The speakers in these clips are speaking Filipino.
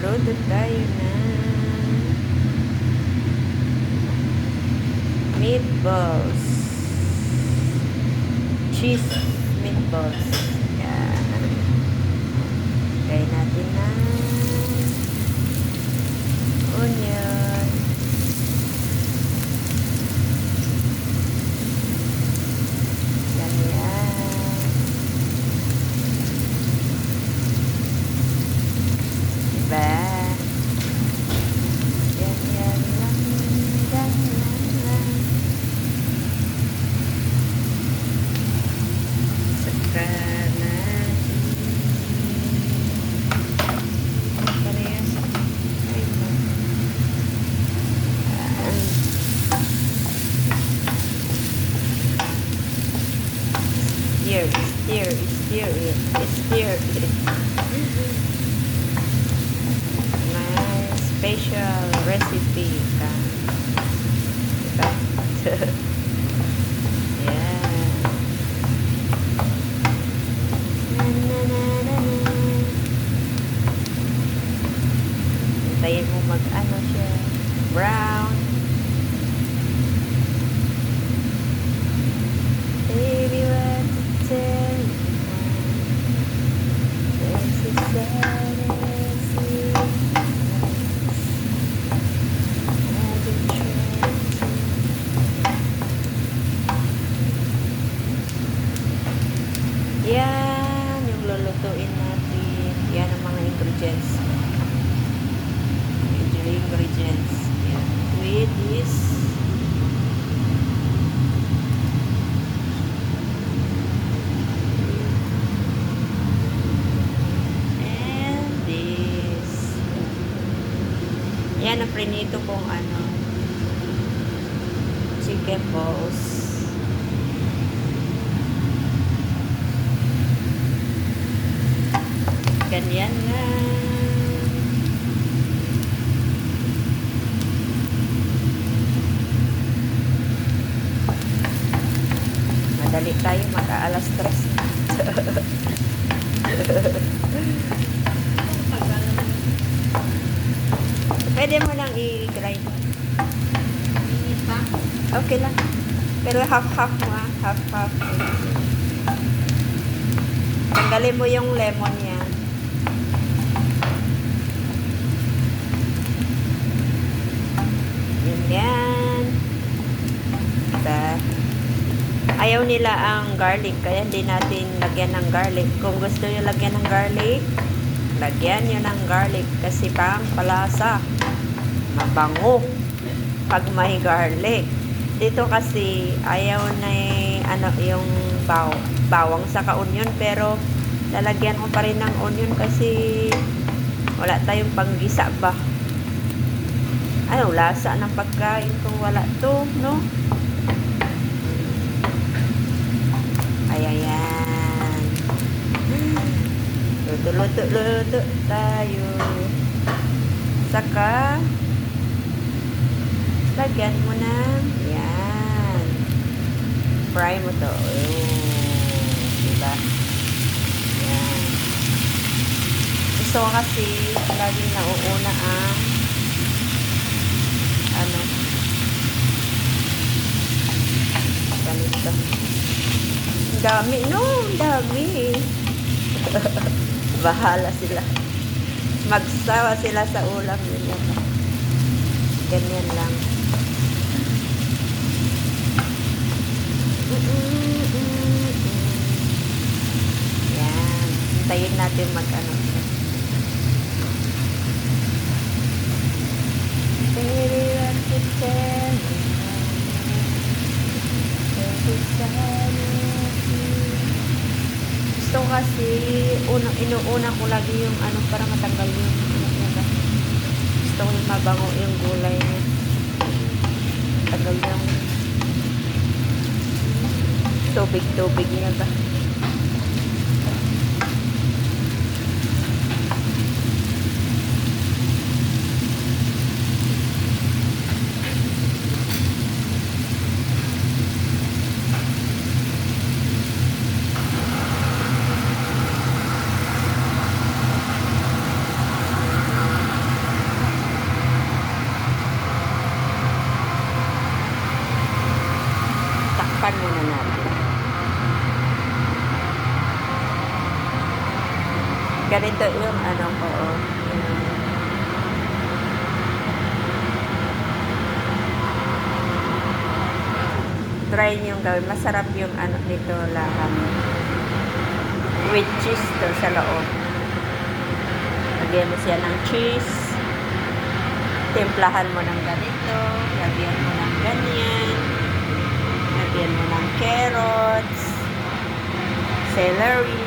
Magluluto tayo na meatballs. Cheese meatballs. Yan. Lagay natin na onion. Ganyan. Diba? Ganyan lang. Ganyan lang. Saka natin. Parehas. Ay, no. Stir it. My special recipe ka. Diba? Yeah. Hintayin mo mag-ano siya. Brown. Baby, what to tell you? This is sad and sweet. I've been trying to. Yan, yung lulutuin natin. Yan ang mga ingredients. Yan. With this. Yan ang prinito kong ano, chicken balls. Ganyan na. Madali tayo mag-aalas 3. Pwede mo lang i-grind. Okay lang. Pero half-half mo ah. Half-half. Tanggalin mo yung lemon niya. Yan. Diba? Ayaw nila ang garlic. Kaya hindi natin lagyan ng garlic. Kung gusto nyo lagyan ng garlic, lagyan nyo ng garlic. Kasi pang palasa. Mabango pag may garlic. Dito kasi ayaw na ano yung bawang sa onion, pero lalagyan ko pa rin ng onion kasi wala tayong panggisa ba. Ano lasa ng pagkain kung wala to, no? Ayan. Luto tayo. Saka lagyan mo na yan, fry mo to. Diba? Yan. Gusto ko kasi laging nauuna ang ano, ganito. Ang dami, no? Ang dami. Bahala sila. Magsawa sila sa ulam nila. Ganyan lang. Yan. Hintayin natin mag-ano. Baby, want to tell me. Gusto kasi inuuna ko lagi yung ano para matanggal yung ano niya. Gusto ko yung mabango yung gulay niya. Tagal yung tubig niya ba. Ganito yung ano ko. Try nyo gawin. Masarap yung ano nito laham. With cheese to sa loob. Lagyan mo siya ng cheese. Timplahan mo ng ganito. Lagyan mo ng ganyan. Lagyan mo ng carrots. Celery.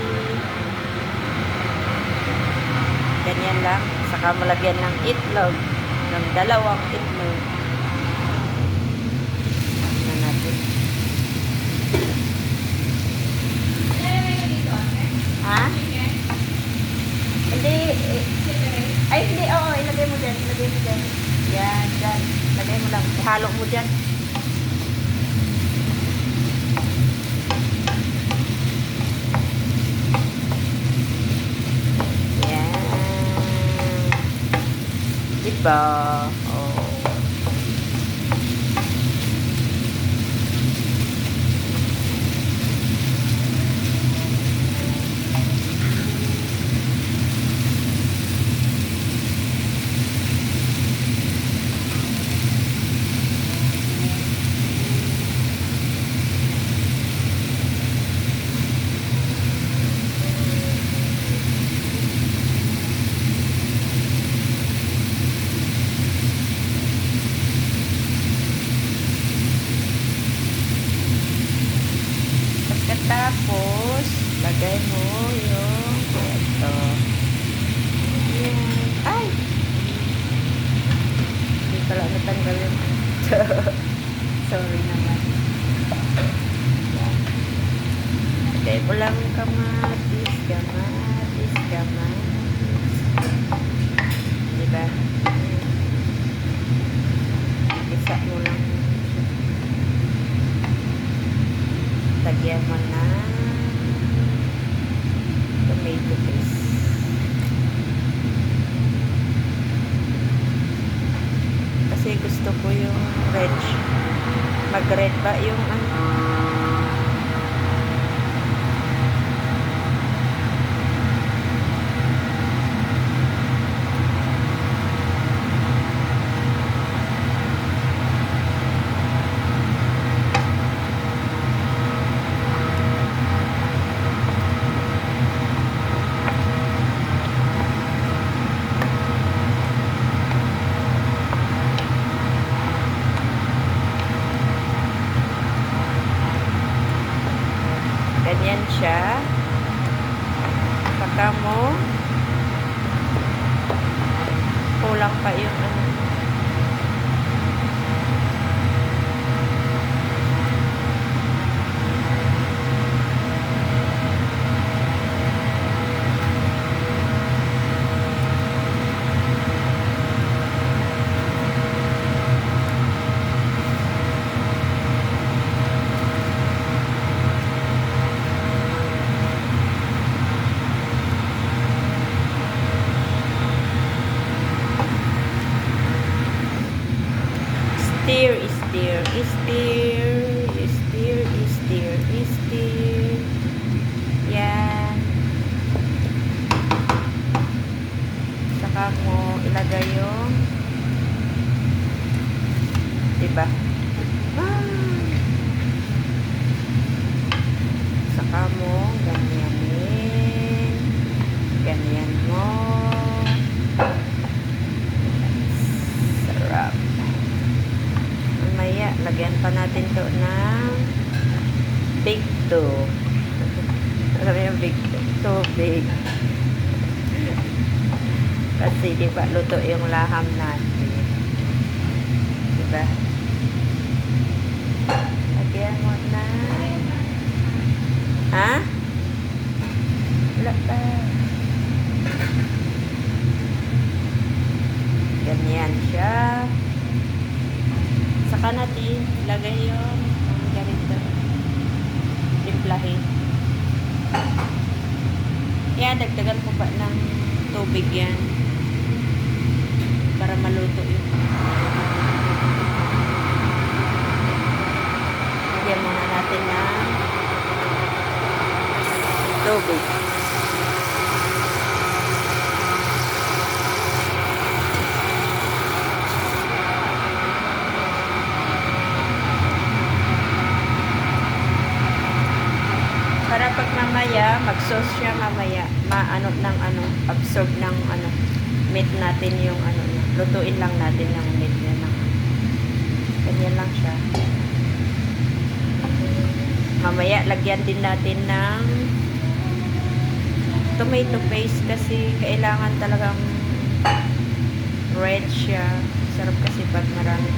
Ganyan lang. Saka mo lagyan ng itlog. Ng 2 itlog. Na natin. Ha? Hindi. Ay, hindi. Oo, ilagay mo dyan. Ilagay mo dyan. Yan, dyan. Ilagay mo lang. Ihalo mo dyan. Diba? Oh. Tapos, lagay mo yung ito. Yan. Ay! Hindi pala natanggal yung sorry naman. Yan. Lagay mo lang kamatis, kamatis, kamatis. Diba? Isa mo lang. Lagyan mo na tomato paste. Kasi gusto ko yung red. Mag-red ba yung ano? Ganyan siya. Saka mo kulang pa yung ano. Stir, stir, stir, stir, stir, stir. Yan. Saka mo ilagay yung, diba? Saka mo ganyanin. Ganyan mo. Sarap. Mamaya, lagyan pa natin to ng big two. Alam mo yung big two, big. Kasi diba, luto yung laham natin. Diba? Lagyan mo na. Ha? Wala pa. Ganyan siya. Saka natin lagay yung ganito. Timplahin. Yan, dagdagan ko pa ng tubig yan. Para maluto yung lagyan muna natin ng tubig. sauce siya mamaya. Maano ng ano, absorb ng ano, meat natin yung ano niya. Lutuin lang natin yung meat niya ng ganyan lang siya. Mamaya lagyan din natin ng tomato paste kasi kailangan talagang red siya. Sarap kasi pag marami.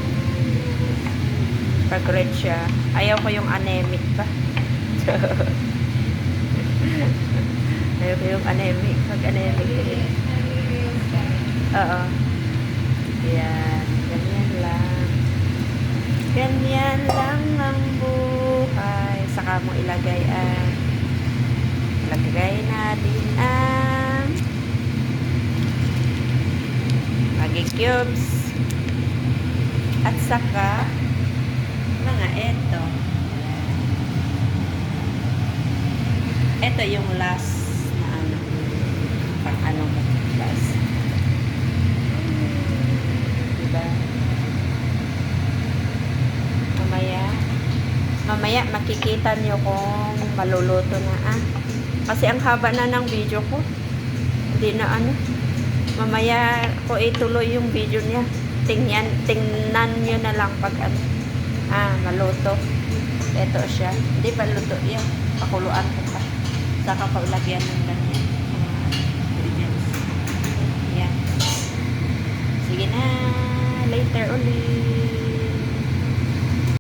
Pag red siya. Ayaw ko yung anemic pa. Ayaw ko yung anemic. Pag anemic. Oo. Yan. Ganyan lang. Ganyan lang ang buhay. Saka mo ilagay ang lagay natin ang Maggi cubes at saka mga ito yung last na ano pang ano last, diba? Mamaya makikita nyo kung maluluto na kasi ang haba na ng video ko. Hindi na ano. Mamaya ko ituloy yung video niya. Tingnan nyo na lang pag ano. Maluto. Ito siya. Hindi pa luto yan. Pakuluan ko pa. Saka paulagyan ng ganyan. Ingredients. Yan. Sige na. Later ulit.